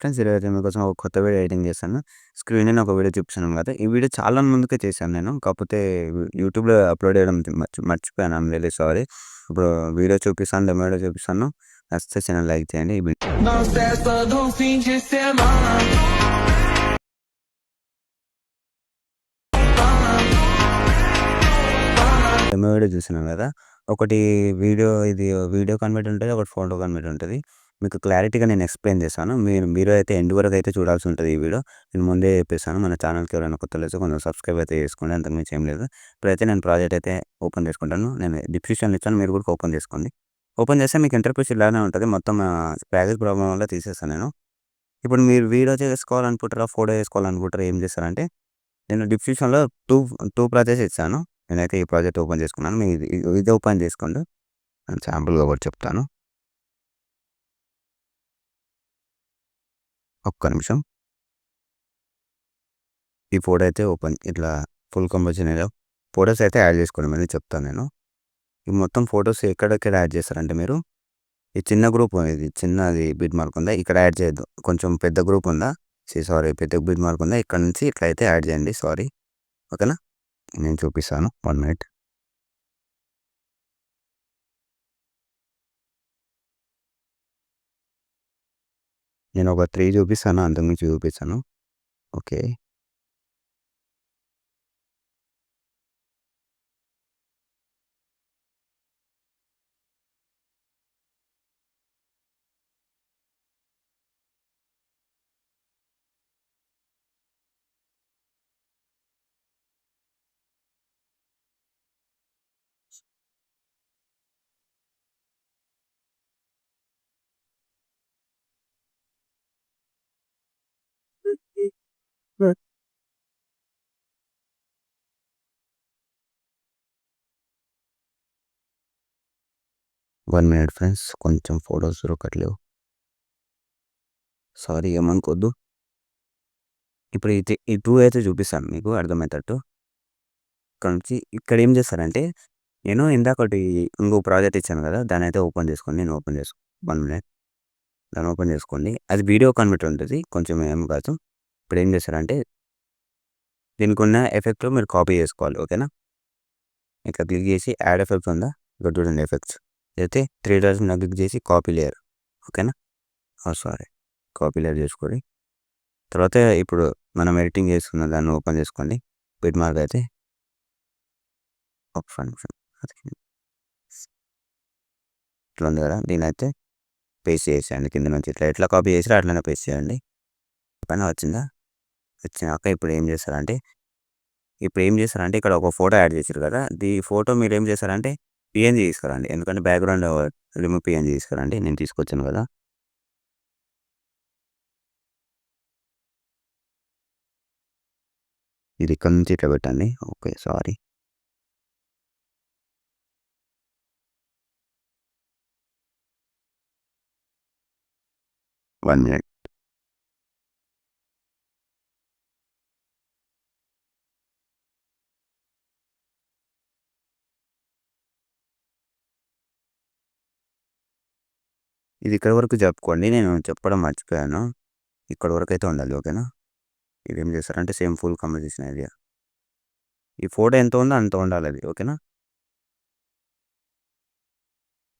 Friends ఈరోజైతే మీకోసం ఒక కొత్త వీడియో ఎడిటింగ్ చేశాను. స్క్రీన్ మీద ఒక వీడియో చూపిస్తున్నాను కదా! ఈ వీడియో చాలా ముందుకే చేశాను నేను. కాకపోతే యూట్యూబ్‌లో అప్‌లోడ్ చేయడం మర్చిపోయాను. I'm really sorry. ఇప్పుడు వీడియో చూపిస్తాను, డెమో వీడియో చూపిస్తాను. నచ్చితే ఛానెల్ లైక్ చేయండి. Nós festa do fim de semana. Demo video చూస్తున్నాను కదా! ఒకటి వీడియో కన్వర్ట్ ఉంటది. ఒకటి ఫోటో కన్వర్ట్ ఉంటది. మీకు క్లారిటీగా నేను ఎక్స్‌ప్లెయిన్ చేశాను. మీరు అయితే ఎండ్ వరకు అయితే చూడాల్సి ఉంటది ఈ వీడియో. నేను ముందే చెప్పేసాను. మన ఛానెల్‌కి ఎవరైనా కొత్తోళ్ళు వస్తే కొంచెం సబ్స్క్రైబ్ అయితే చేసుకోండి. అంతకు మించి ఏం లేదు. ఇప్పుడైతే నేను ప్రాజెక్ట్ అయితే ఓపెన్ చేసుకుంటాను. నేను డిస్క్రిప్షన్‌లో ఇచ్చాను. మీరు కూడా ఓపెన్ చేసుకోండి. ఓపెన్ చేస్తే మీకు ఇంటర్ఫేస్ ఇలానే ఉంటది. మొత్తం ప్యాకేజ్ ప్రాబ్లమ్ వల్ల తీసేసాను నేను. ఇప్పుడు మీరు వీడియో చేసుకోవాలనుకుంటారా? ఫోటో చేసుకోవాలనుకుంటారా? ఏం చేస్తారంటే నేను డిస్క్రిప్షన్‌లో 2 ప్రాజెక్ట్స్ ఇచ్చాను. నేనైతే ఈ ప్రాజెక్ట్ ఓపెన్ చేసుకున్నాను. మీరు ఇది ఓపెన్ చేసుకోండి. నేను శాంపుల్‌గా ఒకటి చెప్తాను. ఒక్క నిమిషం. ఈ ఫోటో అయితే ఇట్లా ఫుల్ కంపోజిషన్ ఫోటోస్ అయితే యాడ్ చేసుకోండి. మళ్ళీ చెప్తాను నేను. ఈ మొత్తం ఫోటోస్ ఎక్కడెక్కడ యాడ్ చేస్తారంటే మీరు ఈ చిన్న గ్రూప్ ఇది చిన్నది బిట్ మార్క్ ఉందా? ఇక్కడ యాడ్ చేయొద్దు. కొంచెం పెద్ద గ్రూప్ ఉందా? సారీ పెద్ద బిట్ మార్క్ ఉందా? ఇక్కడ నుంచి ఇట్లా అయితే యాడ్ చేయండి. సారీ. ఓకేనా? నేను చూపిస్తాను. 1 మినిట్. నేను ఒక 3 చూపిస్తాను. అంతకుమించి చూపించను. ఓకే. హ్మ్. 1 మినిట్ ఫ్రెండ్స్. కొంచెం ఫోటోస్ దొరకట్లేవు. సారీ ఏమనుకోవద్దు. ఇప్పుడు ఈ 2 అయితే చూపిస్తాను మీకు అర్థమయ్యేటట్టు. ఇక్కడ నుంచి ఇక్కడ ఏం చేస్తారంటే నేను ఇందాకటి ఇంకో ప్రాజెక్ట్ ఇచ్చాను కదా! దాన్నయితే ఓపెన్ చేసుకోండి. నేను ఓపెన్ 1 మినిట్. దాన్ని ఓపెన్ చేసుకోండి. అది వీడియో కన్వర్ట్ ఉంటది. కొంచెం ఏం కాదు. ఇప్పుడు ఏం చేస్తారంటే దీనికున్న ఎఫెక్ట్‌లో మీరు కాపీ చేసుకోవాలి. ఓకేనా? ఇక్కడ క్లిక్ చేసి యాడ్ ఎఫెక్ట్ ఉందా? ఇక్కడ చూడండి ఎఫెక్ట్స్. అయితే 3 డాట్స్ మీద క్లిక్ చేసి కాపీ లేయర్. ఓకేనా? సారీ. కాపీ లేయర్ చేసుకోండి. తర్వాత ఇప్పుడు మనం ఎడిటింగ్ చేసుకున్న దాన్ని ఓపెన్ చేసుకోండి. బిట్ మార్క్ అయితే ఒక్క నిమిషం. ఇట్లా ఉంది కదా! దీన్నైతే పేస్ట్ చేసేయండి కింద నుంచి. ఎట్లా కాపీ చేసారో అట్లనే పేస్ట్ చేయండి. పైన వచ్చిందా? వచ్చినాక ఇప్పుడు ఏం చేస్తారంటే ఇక్కడ ఒక ఫోటో యాడ్ చేసారు కదా! ఫోటో మీరేం చేస్తారంటే పీఎన్‌జీ తీసుకురండి. ఎందుకంటే బ్యాక్‌గ్రౌండ్ రిమూవ్ పీఎన్‌జీ తీసుకురండి. నేను తీసుకొచ్చాను కదా! ఇది ఇక్కడ నుంచి ఇట్లా పెట్టండి. ఓకే. సారీ. 1 మినిట్. ఇది ఇక్కడి వరకు జరుపుకోండి. నేను చెప్పడం మర్చిపోయాను. ఇక్కడి వరకైతే ఉండాలి. ఓకేనా? ఇదేం చేస్తారంటే సేమ్ ఫుల్ కంపోజిషన్ ఐడియా. ఈ ఫోటో ఎంత ఉందో అంత ఉండాలది. ఓకేనా?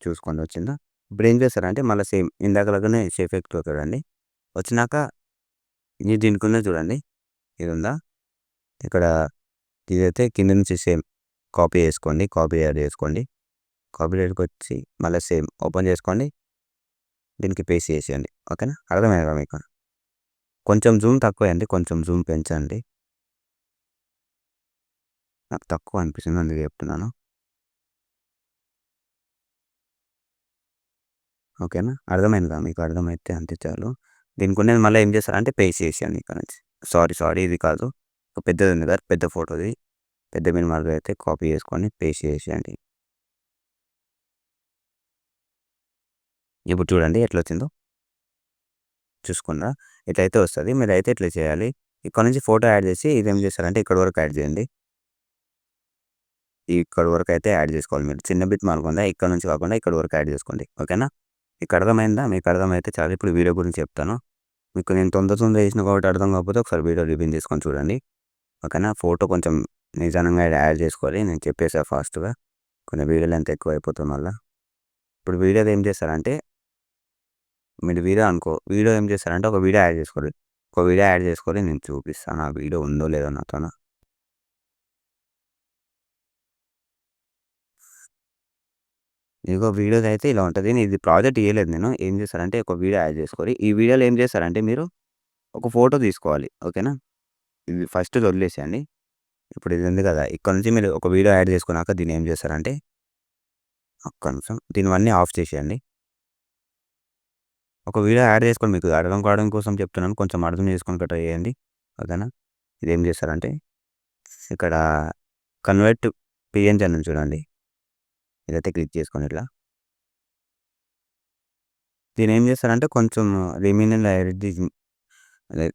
చూసుకోండి వచ్చిందా? ఇప్పుడేం చేస్తారంటే మళ్ళీ సేమ్ ఇందాకలాగానే ఎఫెక్ట్ చూడండి. వచ్చినాక ఇది దీనికున్నది చూడండి. ఇది ఉందా? ఇక్కడ ఇదైతే కింద నుంచి సేమ్ కాపీ చేసుకోండి. కాపీ యాడ్ చేసుకోండి. కాపీ యాడ్‌కొచ్చి మళ్ళీ సేమ్ ఓపెన్ చేసుకోండి. దీనికి పేస్ట్ చేసేయండి. ఓకేనా? అర్థమైందా మీకు? కొంచెం జూమ్ తక్కువేయండి. కొంచెం జూమ్ పెంచండి. నాకు తక్కువ అనిపిస్తుంది అందుకే చెప్తున్నాను. ఓకేనా? అర్థమైందా మీకు? అర్థమైతే అంతే చాలు. దీనికున్నది మళ్ళీ ఏం చేస్తారంటే పేస్ట్ చేసేయండి ఇక్కడ నుంచి. సారీ ఇది కాదు. ఒక పెద్దది ఉంది కదా! పెద్ద ఫోటోది. పెద్ద మినిమాల్‌గా అయితే కాపీ చేసుకొని పేస్ట్ చేసేయండి. ఇప్పుడు చూడండి ఎట్లొచ్చిందో. చూసుకున్నారా? ఇట్లయితే వస్తది. మీరైతే ఇట్లా చేయాలి. ఇక్కడ నుంచి ఫోటో యాడ్ చేసి ఇదేం చేస్తారంటే ఇక్కడి వరకు యాడ్ చేయండి. ఇక్కడి వరకు అయితే యాడ్ చేసుకోవాలి మీరు. చిన్న బిట్ మార్క్ ఉందా? ఇక్కడ నుంచి కాకుండా ఇక్కడి వరకు యాడ్ చేసుకోండి. ఓకేనా? మీకు అర్థమైందా? మీకు అర్థమైతే చాలు. ఇప్పుడు వీడియో గురించి చెప్తాను. మీకు నేను తొందర చేసిన కాబట్టి అర్థం కాకపోతే ఒకసారి వీడియో రివిన్ చేసుకొని చూడండి. ఓకేనా. ఫోటో కొంచెం నిదానంగా యాడ్ చేసుకోవాలి. నేను చెప్పేసా ఫాస్ట్‌గా. కొంచెం వీడియో లెంత్ ఎక్కువ అయిపోతుంది మళ్ళా. ఇప్పుడు వీడియోలో ఏం చేస్తారంటే మీరు వీడియో ఏం చేస్తారంటే ఒక వీడియో యాడ్ చేసుకోవాలి. ఒక వీడియో యాడ్ చేసుకొని నేను చూపిస్తాను. ఆ వీడియో ఉందో లేదో నాతోన. ఇదిగో వీడియోదైతే ఇలా ఉంటది. ఇది ప్రాజెక్ట్ ఇయ్యలేదు నేను. ఏం చేస్తారంటే ఒక వీడియో యాడ్ చేసుకోవాలి. ఈ వీడియోలో ఏం చేస్తారంటే మీరు ఒక ఫోటో తీసుకోవాలి. ఓకేనా. ఇది ఫస్ట్‌ది వదిలేసేయండి. ఇప్పుడు ఇది ఉంది కదా! ఇక్కడ నుంచి మీరు ఒక వీడియో యాడ్ చేసుకున్నాక దీన్ని ఏం చేస్తారంటే ఒక్క నిమిషం దీనివన్నీ ఆఫ్ చేసేయండి. ఒక వీడియో యాడ్ చేసుకొని మీకు అర్థం కావడం కోసం చెప్తున్నాను. కొంచెం అర్థం చేసుకొని ట్రై చేయండి. ఓకేనా. ఇదేం చేస్తారంటే ఇక్కడ కన్వర్ట్ పీఎన్‌జీ అని ఉంది చూడండి. ఇదైతే క్లిక్ చేసుకోండి ఇట్లా. దీన్నేం చేస్తారంటే కొంచెం రిమైనింగ్ ఎడిటింగ్ అదే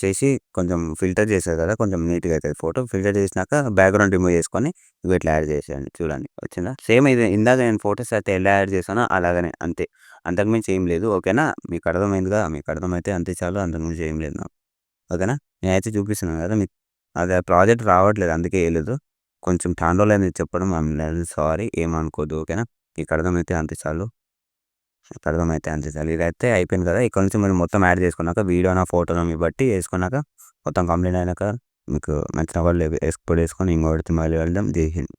చేసి కొంచెం ఫిల్టర్ చేశారు కదా! కొంచెం నీట్‌గా అయితది ఫోటో. ఫిల్టర్ చేసినాక బ్యాక్‌గ్రౌండ్ రిమూవ్ చేసుకొని ఇట్లా యాడ్ చేసేయండి. చూడండి వచ్చిందా? సేమ్ ఇది ఇందాక నేను ఫోటోస్ అయితే ఎలా యాడ్ చేశానో అలాగనే అంతే. అంతకు మించి ఏం లేదు. ఓకేనా. మీకు అర్థమైందిగా? మీకు అర్థమైతే అంతే చాలు. అంతకు మించి ఏం లేదు నాకు. ఓకేనా. నేనైతే చూపిస్తున్నాను కదా! మీకు అది ప్రాజెక్ట్ రావట్లేదు అందుకే ఎయలేదు. కొంచెం చాలా రోజులైంది చెప్పడం. I'm really sorry. ఏమనుకోవద్దు. ఓకేనా. మీకు అర్థమైతే అంతే చాలు. అర్థమైతే అంతే చాలు. ఇదైతే అయిపోయింది కదా! ఇక్కడ నుంచి మీరు మొత్తం యాడ్ చేసుకున్నాక వీడియోనా, ఫోటోనా మీ బట్టి ఏసుకున్నాక మొత్తం కంప్లీట్ అయినాక మీకు నచ్చిన వాళ్ళు ఎక్స్‌పోర్ట్ చేసుకొని ఇంకొకటి మళ్ళీ వెళ్దాం. జై హింద్.